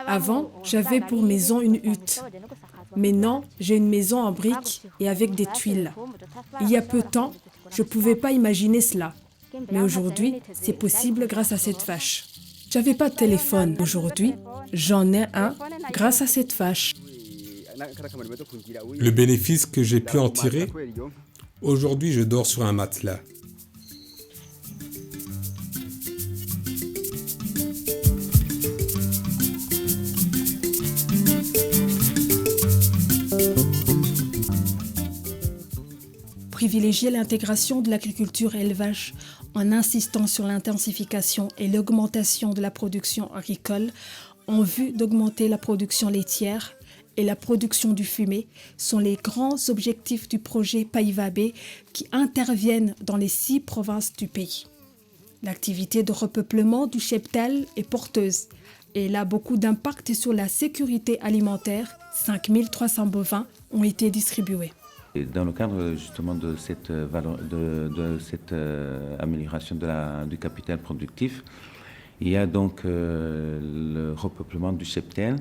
Avant, j'avais pour maison une hutte. Maintenant, j'ai une maison en briques et avec des tuiles. Il y a peu de temps, je ne pouvais pas imaginer cela. Mais aujourd'hui, c'est possible grâce à cette vache. J'avais pas de téléphone. Aujourd'hui, j'en ai un grâce à cette vache. Le bénéfice que j'ai pu en tirer, aujourd'hui je dors sur un matelas. Privilégier l'intégration de l'agriculture et l'élevage en insistant sur l'intensification et l'augmentation de la production agricole en vue d'augmenter la production laitière et la production du fumier sont les grands objectifs du projet Païvabé qui interviennent dans les 6 provinces du pays. L'activité de repeuplement du cheptel est porteuse et elle a beaucoup d'impact sur la sécurité alimentaire. 5300 bovins ont été distribués. Et dans le cadre justement de cette amélioration du capital productif, il y a donc le repeuplement du cheptel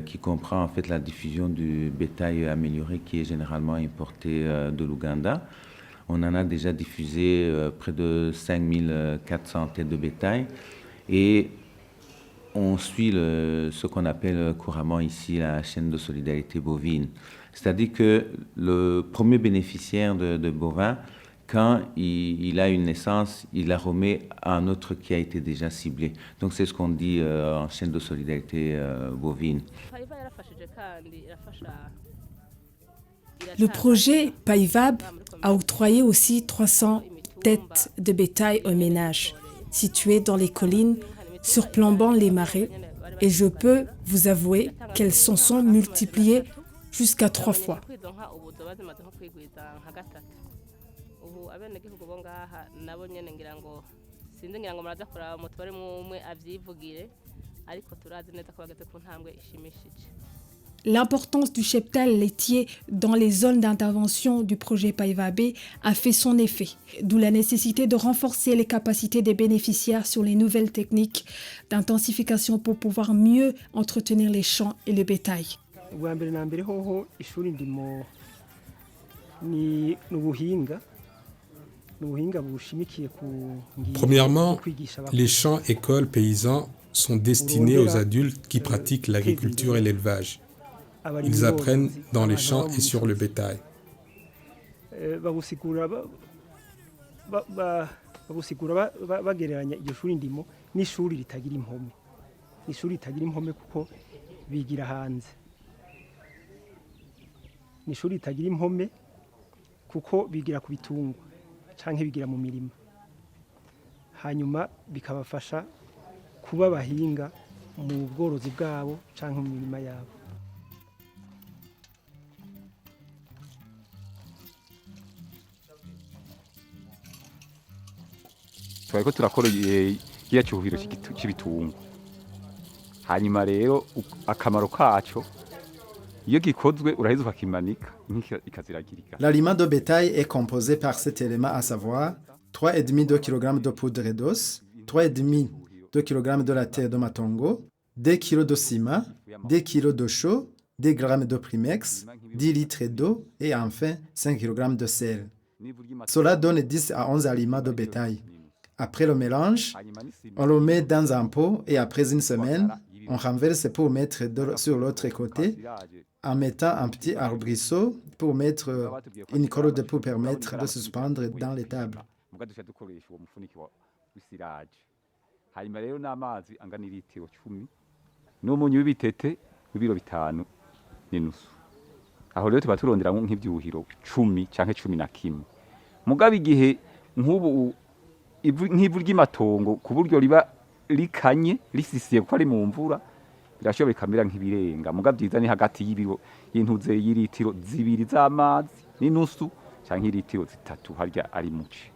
qui comprend en fait la diffusion du bétail amélioré qui est généralement importé de l'Ouganda. On en a déjà diffusé près de 5400 têtes de bétail et on suit ce qu'on appelle couramment ici la chaîne de solidarité bovine. C'est-à-dire que le premier bénéficiaire de bovins, quand il a une naissance, il la remet à un autre qui a été déjà ciblé. Donc c'est ce qu'on dit en chaîne de solidarité bovine. Le projet PAIVAB a octroyé aussi 300 têtes de bétail aux ménages situés dans les collines surplombant les marais et je peux vous avouer qu'elles s'en sont multipliées jusqu'à 3 fois. L'importance du cheptel laitier dans les zones d'intervention du projet Païvabé a fait son effet, d'où la nécessité de renforcer les capacités des bénéficiaires sur les nouvelles techniques d'intensification pour pouvoir mieux entretenir les champs et le bétail. Premièrement, les champs écoles paysans sont destinés aux adultes qui pratiquent l'agriculture et l'élevage. Ils apprennent dans les champs et sur le bétail. Ni ishuri ritagira impome kuko bigira ku bitungwa canke bigira mu mirima hanyuma bikabafasha kuba abahinga mu bworozi bwabo canke mu mirima yabo. Twariko turakora iya cyuhiro cy'ibitungwa hanyuma rero akamaro kaco L'aliment de bétail est composé par 7 éléments, à savoir 3,5 kg de poudre d'os, 3,5 kg de la terre de matongo, 2 kg de ciment, 2 kg de chaux, 2 g de primex, 10 litres d'eau et enfin 5 kg de sel. Cela donne 10 à 11 aliments de bétail. Après le mélange, on le met dans un pot et après une semaine, on renverse pour mettre sur l'autre côté en mettant un petit arbrisseau pour mettre une corde pour permettre de se suspendre dans l'étable. Aho rero tuba turondera nk'ivyuhiro 10 canke 11 mugabe igihe nk'ubu nk'ivu ry'imatongo ku buryo riba likanye lisisiye ko ari mu mvura birashobora kamera nk'ibirenga mugabe byiza ni hagati y'intuze y'iritiro 2 z'amazi n'inusu canke iritiro 3 harya ari muci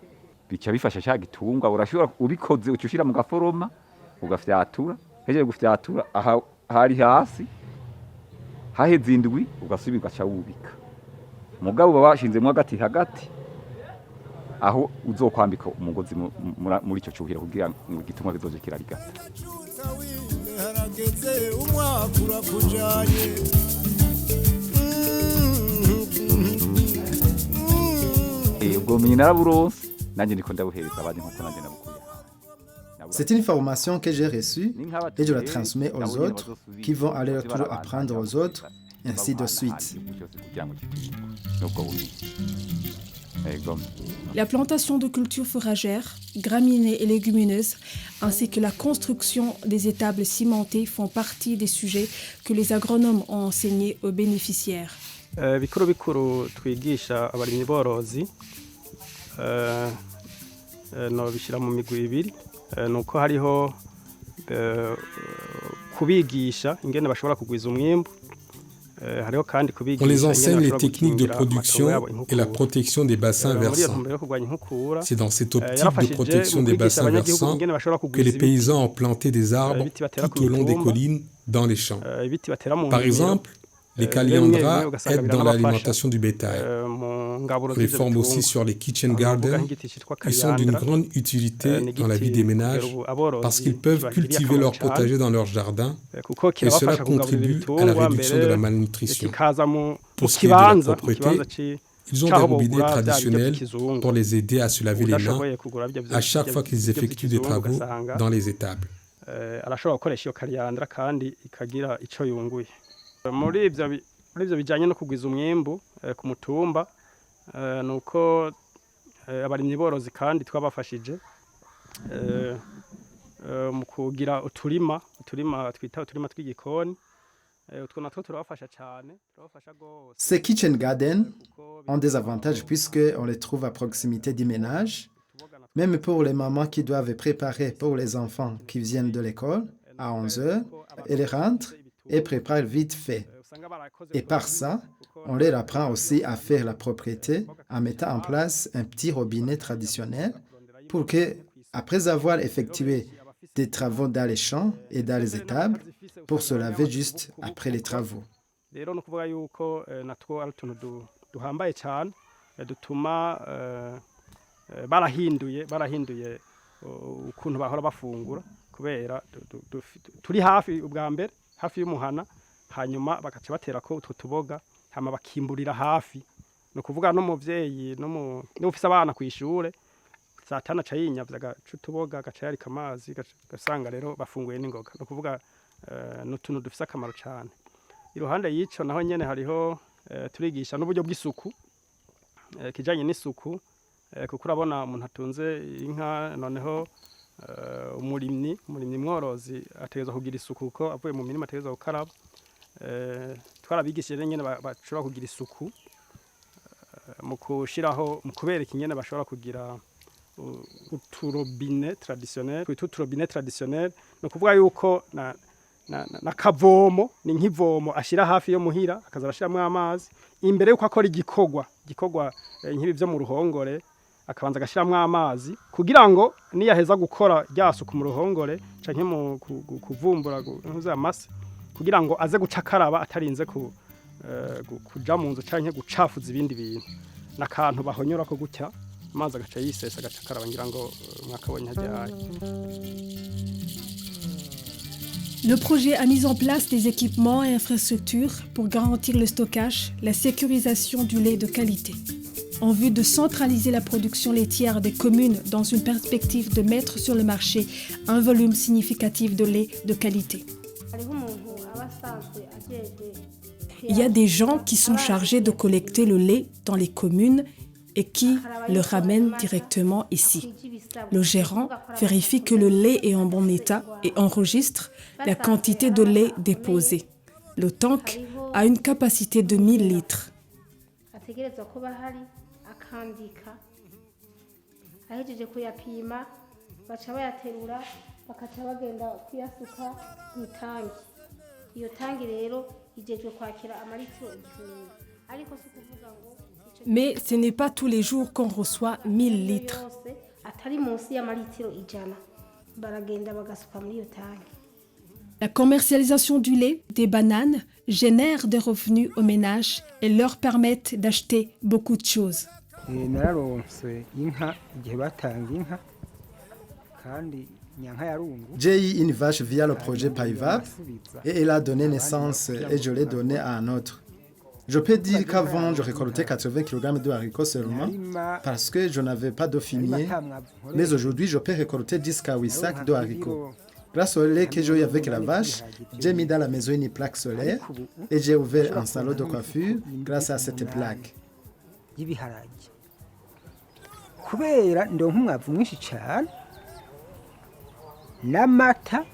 bica bifasha cya gitungwa urashobora ubikoze ucushira mu gaforoma ugafyatura heje gufyatura aha hari hasi haheze indwi ugasubira ugaca wubika mugabo babashinzemo hagati aho uzokwambika umugozi muri ico cyuhira kugira ngo igitungwa kizoje kirarigata. C'est une formation que j'ai reçue et je la transmets aux autres qui vont aller toujours apprendre aux autres, ainsi de suite. La plantation de cultures fourragères, graminées et légumineuses, ainsi que la construction des étables cimentées font partie des sujets que les agronomes ont enseignés aux bénéficiaires. bikuru bikuru twigisha abarimyi borozi no bishira mu migwi ibiri nuko hariho kubigisha ingene bashobora kugwiza umwimbu. On les enseigne les techniques de production et la protection des bassins versants. C'est dans cette optique de protection des bassins versants que les paysans ont planté des arbres tout au long des collines dans les champs. Par exemple, les kaliandras aident dans l'alimentation du bétail. On les forme aussi sur les kitchen gardens, qui sont d'une grande utilité dans la vie des ménages parce qu'ils peuvent cultiver leur potager dans leur jardin et cela contribue à la réduction de la malnutrition. Pour ce qui est de la propreté, ils ont des robinets traditionnels pour les aider à se laver les mains à chaque fois qu'ils effectuent des travaux dans les étables. Muri ivyo bijanye no kugwiza umwimbu ku mutumba nuko abarimyi borozi kandi twabafashije mu kugira uturima twita uturima tw'igikoni utwo natwo turabafasha cyane. Ces kitchen gardens ont des avantages puisqu'on les trouve à proximité du ménage, même pour les mamans qui doivent préparer pour les enfants qui viennent de l'école à 11h, elles rentrent et préparent vite fait. Et par ça, on leur apprend aussi à faire la propreté en mettant en place un petit robinet traditionnel pour que, après avoir effectué des travaux dans les champs et dans les étables, pour se laver juste après les travaux. Hanyuma bakaca baterako utwo tuboga hama bakimburira hafi no kuvuga no muvyeyi no ufise abana kwishure satana ca yinyavya gacu tuboga gaca yarika amazi gasanga rero bafunguye n'ingoga no kuvuga n'utuntu dufise akamaro cyane. Iruhande yico naho nyene hariho turigisha n'uburyo bw'isuku kijanye n'isuku kuko urabona umuntu atunze inka noneho umurimyi mworozi ategezwa kugira isuku kuko avuye mu mirima ategezwa gukaraba. Twarabigishije nyene bashobora kugira isuku mu kushiraho mu kubereka ingene bashobora kugira uturobine traditionnel no kuvuga yuko na kavomo ni nk'ivomo ashira hafi yo muhira akaza arashiramo amazi imbere yuko akora igikorwa nk'ibi byo mu ruhongore akabanza agashiramo amazi kugira ngo niyaheza gukora ryasuku mu ruhongore canke mu kuvumbura amase kugira ngo aze guca akaraba atarinze kuja mu nzu canke gucafuza ibindi bintu nakantu bahonyora ko gutya amazi agaca yisesa agaca akaraba ngira ngo mwakabonye hajyaye. Le projet a mis en place des équipements et infrastructures pour garantir le stockage, la sécurisation du lait de qualité, en vue de centraliser la production laitière des communes dans une perspective de mettre sur le marché un volume significatif de lait de qualité. Il y a des gens qui sont chargés de collecter le lait dans les communes et qui le ramènent directement ici. Le gérant vérifie que le lait est en bon état et enregistre la quantité de lait déposé. Le tank a une capacité de 1000 litres. Mais ce n'est pas tous les jours qu'on reçoit 1000 litres. La commercialisation du lait, des bananes, génère des revenus aux ménages et leur permettent d'acheter beaucoup de choses. J'ai eu une vache via le projet PAIVAP et elle a donné naissance et je l'ai donnée à un autre. Je peux dire qu'avant, je récoltais 80 kg de haricots seulement parce que je n'avais pas de fumier. Mais aujourd'hui, je peux récolter jusqu'à 8 sacs de haricots. Grâce au lait que j'ai eu avec la vache, j'ai mis dans la maison une plaque solaire et j'ai ouvert un salon de coiffure grâce à cette plaque. kubera ndonka umwavu mwinshi cyane n'amata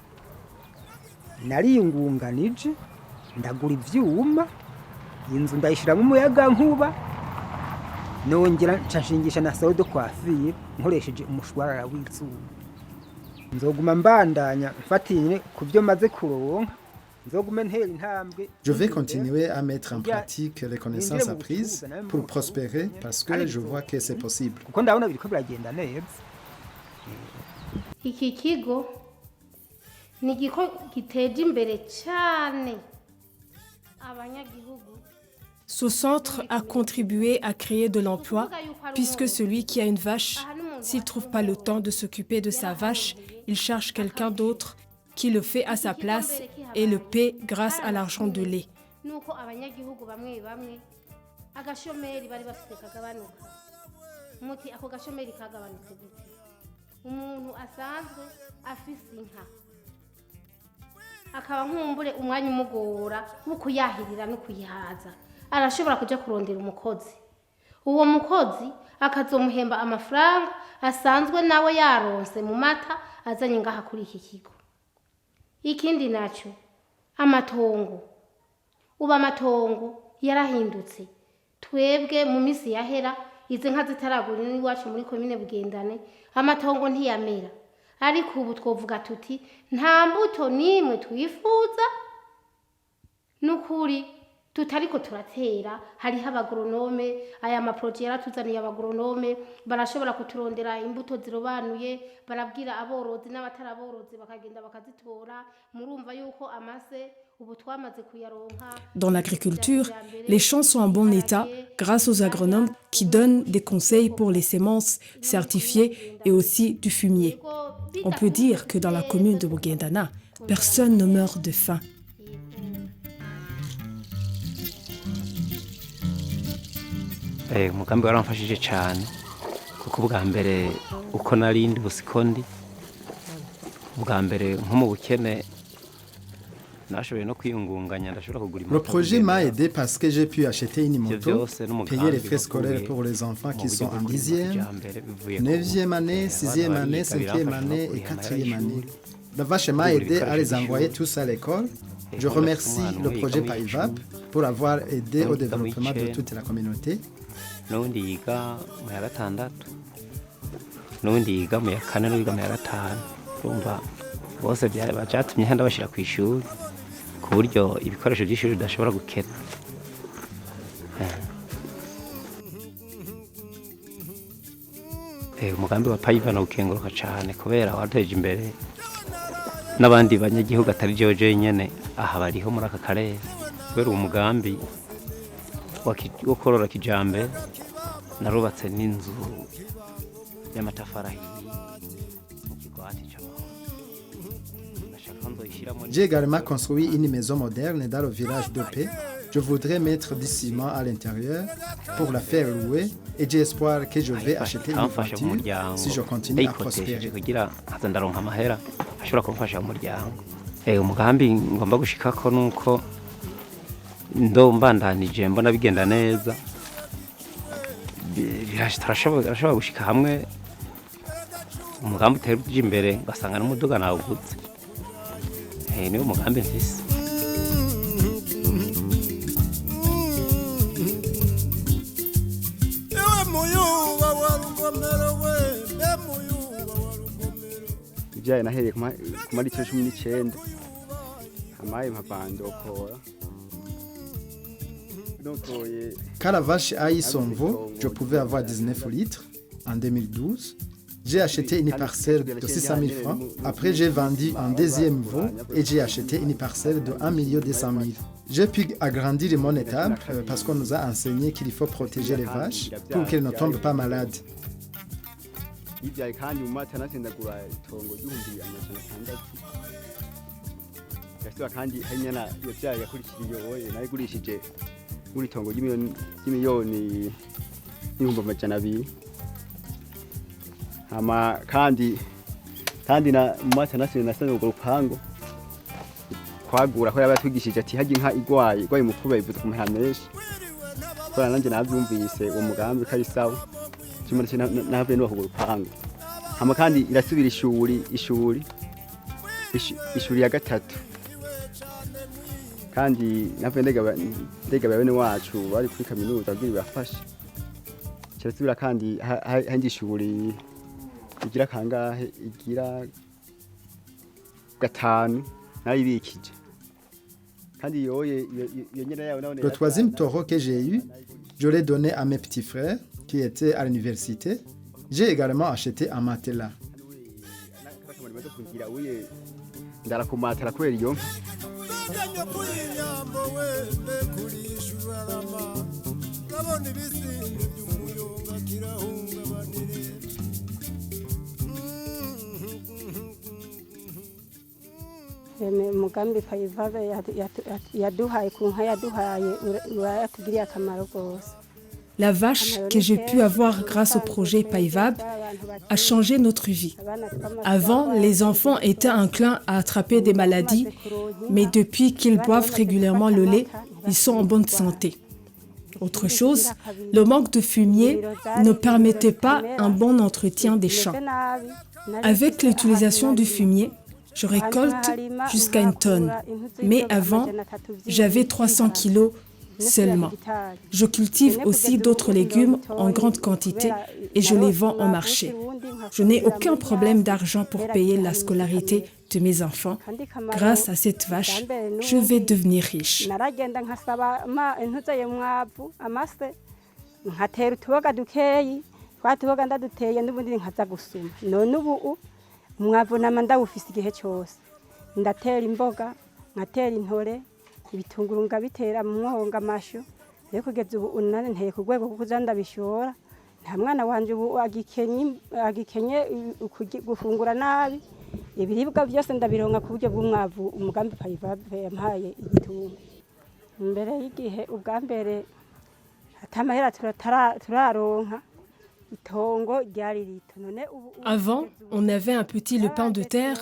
nariyungunganije ndagura ivyuma inzu ndayishiramo umuyaga nkuba nongera nshingisha na salon de coiffure nkoresheje umushwarara w'izuba nzoguma mbandanya mfatiye kubyo maze kuronka. Je vais continuer à mettre en pratique les connaissances apprises pour prospérer parce que je vois que c'est possible. Iki kigo ni giko giteje imbere cyane abanyagihugu. Ce centre a contribué à créer de l'emploi puisque celui qui a une vache, s'il ne trouve pas le temps de s'occuper de sa vache, il cherche quelqu'un d'autre qui le fait à sa place et le paie grâce à l'argent de lait. Nuko abanyagihugu bamwe bamwe agashomeri bari bafite kagabanuka. Muti ako gashomeri kagabanutse gute? Umuntu asanzwe afise inka akaba nkumbure umwanya umugora wo kuyahirira no kuyihaza, arashobora kuja kurondera umukozi. Uwo mukozi akazomuhemba amafaranga asanzwe nawe yaronse mu mata azanye ngaha kuri iki kigo. Ikindi nacho amatongo uba amatongo yarahindutse. Twebwe mu misi yahera ize nka zitaragura n'iwacu muri komine Bugendane amatongo ntiyamera, ariko ubu twovuga tuti nta mbuto nimwe twifuza n'ukuri tutariko turatera. Hariho abagoronome, aya maproje yaratuzaniye abagoronome barashobora kuturondera imbuto zirobanuye, barabwira aborozi n'abataraborozi bakagenda bakazitora. Murumva yuko amase ubu twamaze kuyaronka. Dans l'agriculture, les champs sont en bon état grâce aux agronomes qui donnent des conseils pour les semences certifiées et aussi du fumier. On peut dire que dans la commune de Bugendana, personne ne meurt de faim. Umugambi waramfashije cyane kuko ubwa mbere uko narindi busikondi ubwa mbere nko mu bukene nashoboye no kwiyungunganya ndashobora kugura Le projet m'a aidé parce que j'ai pu acheter une moto, payer les frais scolaires pour les enfants qui sont en 10e, 9e année, 6e année, 5e année et 4e année. La vache m'a aidé à les envoyer tous à l'école. Je remercie le projet PAIVAP pour avoir aidé au développement de toute la communauté. N'ubundi yiga mu ya gatandatu n'ubundi yiga mu ya kane n'uwiga mu ya gatanu. Urumva bose byatumye henda bashira ku ishuri ku buryo ibikoresho by'ishuri bidashobora gukena. Umugambi wa PAIVAP nawukenguruka cyane kubera wateje imbere n'abandi banyagihugu atari jewe nyene aha bariho muri aka karere. Kubera uwo mugambi wo korora kijambere narubatse n'inzu y'amatafari ahiye mu kigwati cy'amahoro. J'ai également construit une maison moderne dans le village de Paix. Je voudrais mettre du ciment à l'intérieur pour la faire louer et j'ai espoir que je vais acheter une voiture si je continue à prospérer. Kugira ndaronka amahera ashobora kumfasha mu muryango. Umugambi ngomba gushikako nuko ndombandanije mbona bigenda neza. Turashobora gushika hamwe umugambi utera imbere ugasanga n'umuduga nawugutse. Niwo mugambi mfise. Ibyaye nahereye kumara icyo 19 amaye mpapandokora. Quand la vache a eu son veau, je pouvais avoir 19 litres en 2012. J'ai acheté une parcelle de 600 000 francs. Après, j'ai vendu un deuxième veau et j'ai acheté une parcelle de 1 200 000. J'ai pu agrandir mon étable parce qu'on nous a enseigné qu'il faut protéger les vaches pour qu'elles ne tombent pas malades. yibyaye kandi mu mata nasendagura itongo ry'ibihumbi amajana atandatu yasiba kandi hanyana yabyaye yakurikiriye oye nayigurishije muri itongo ry'imiliyoni n'ibihumbi amajana abiri hama kandi na mu mata nasendagura urupango kwagura ko yabatwigishije ati haje inka igwaye mu kuba ivuze kumera menshi kwa nanje navyumvise uwo mugambi kari sawa kimwe nave no kugura urupango hama kandi irasubira ishuri ya gatatu kandi nave ndega bene wacu bari kuri kaminuza bwiri bafashe kirasubira kandi handi ishuri igira kangahe igira gatanu nayibikije. Le troisième taureau que j'ai eu, je l'ai donné à mes petits frères qui étaient à l'université. J'ai également acheté un matelas. Umugambi Payivave yaduhaye ku nka yaduhaye uratugiriye akamaro gose. La vache que j'ai pu avoir grâce au projet Payivab a changé notre vie. Avant, les enfants étaient enclins à attraper des maladies, mais depuis qu'ils boivent régulièrement le lait, ils sont en bonne santé. Autre chose, le manque de fumier ne permettait pas un bon entretien des champs. Avec l'utilisation du fumier, je récolte jusqu'à 1 tonne, mais avant, j'avais 300 kilos seulement. Je cultive aussi d'autres légumes en grande quantité et je les vends au marché. Je n'ai aucun problème d'argent pour payer la scolarité de mes enfants. Grâce à cette vache, je vais devenir riche. Umwavu nama ndawufise igihe cyose ndatera imboga ngatera intore ibitunguru ngabitera mu mwonga amashu rero kugeza ubu unane nteye ku rwego kuko ndabishora nta mwana wanje ubu agikenye gufungura nabi ibiribwa byose ndabironka ku buryo bw'umwavu umugambi Payivave yampaye igitungo mbere y'igihe ubwa mbere atamahera turaronka. Avant, on avait un petit lopin de terre,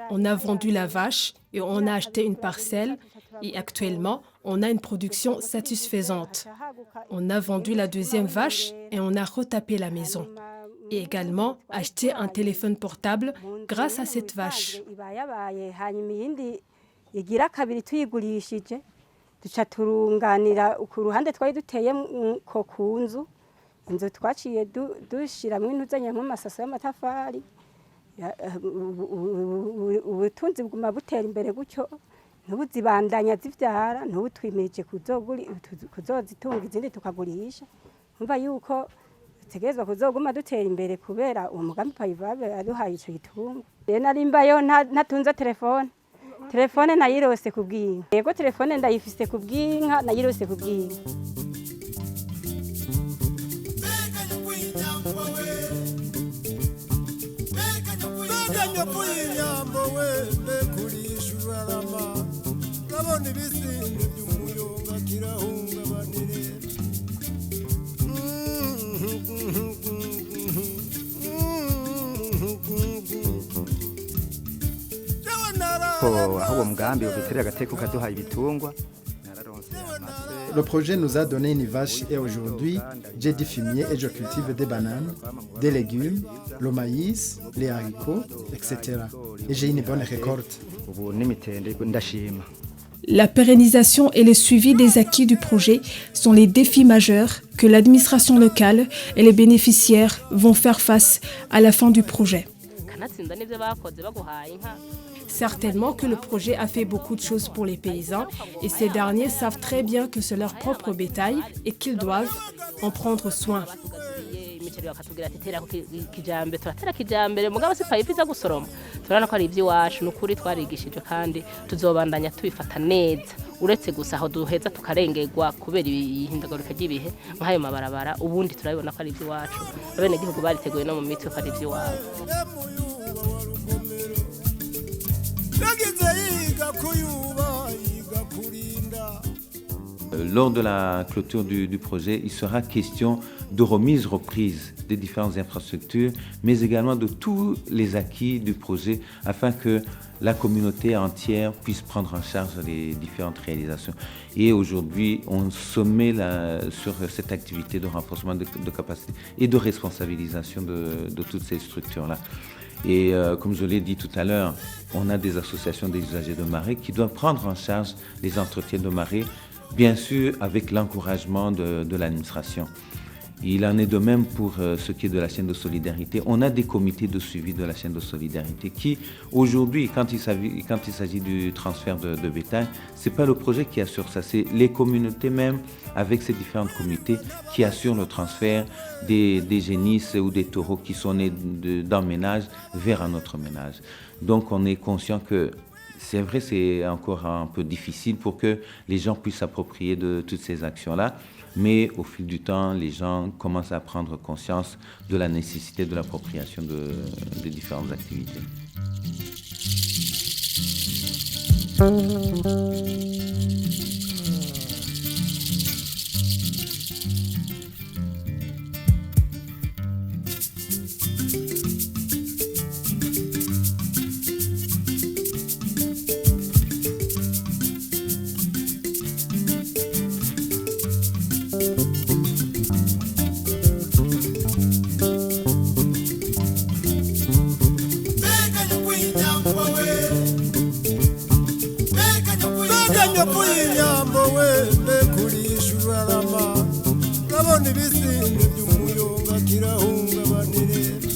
on a vendu la vache et on a acheté une parcelle et actuellement, on a une production satisfaisante. On a vendu la deuxième vache et on a retapé la maison. Et également acheté un téléphone portable grâce à cette vache. Inzo twaciye dushiramwe intuzanya nk'amasaso y'amatafari ubutunzi buguma butera imbere gutyo ntubuzibandanya zivyara ntubutwimirije kuzozitunga izindi tukagurisha umva yuko tegerezwa kuzoguma dutera imbere kubera uwo mugambi Payivave aduhaye ico gitungo. Rero narimbayo ntatunze telefone nayirose kubwinka. Yego telefone ndayifise kubwinka nayirose kubwinka. Le projet nous a donné une vache et aujourd'hui, j'ai du fumier et je cultive des bananes, des légumes, le maïs, les haricots, etc. Et j'ai une bonne récolte. La pérennisation et le suivi des acquis du projet sont les défis majeurs que l'administration locale et les bénéficiaires vont faire face à la fin du projet. Certainement que le projet a fait beaucoup de choses pour les paysans et ces derniers savent très bien que c'est leur propre bétail et qu'ils doivent en prendre soin. bakatubwira ati tera kijambe turatera kijambere mugabo se payipiza gusoroma turana ko ari iby'iwacu n'ukuri twarigishije kandi tuzobandanya tubifata neza uretse gusa aho duheza tukarengerwa kubera ihindagurika ry'ibihe nk'ayo mabarabara ubundi turabibona ko ari iby'iwacu abene gihugu bariteguye no mu mitwe ko ari iby'iwabo. Lors de la clôture du projet, il sera question de reprise des différentes infrastructures, mais également de tous les acquis du projet afin que la communauté entière puisse prendre en charge les différentes réalisations. Et aujourd'hui, on se met sur cette activité de renforcement de capacité et de responsabilisation de toutes ces structures-là. Et comme je l'ai dit tout à l'heure, on a des associations des usagers de marée qui doivent prendre en charge les entretiens de marée, bien sûr avec l'encouragement de l'administration. Il en est de même pour ce qui est de la chaîne de solidarité. On a des comités de suivi de la chaîne de solidarité qui, aujourd'hui, quand il s'agit du transfert de bétail, ce n'est pas le projet qui assure ça, c'est les communautés même, avec ces différents comités, qui assurent le transfert des génisses ou des taureaux qui sont nés d'un ménage vers un autre ménage. Donc on est conscient que c'est vrai, c'est encore un peu difficile pour que les gens puissent s'approprier de toutes ces actions-là. Mais au fil du temps, les gens commencent à prendre conscience de la nécessité de l'appropriation de différentes activités. Ndabona ibisinde by'umuyonga kirahungabanire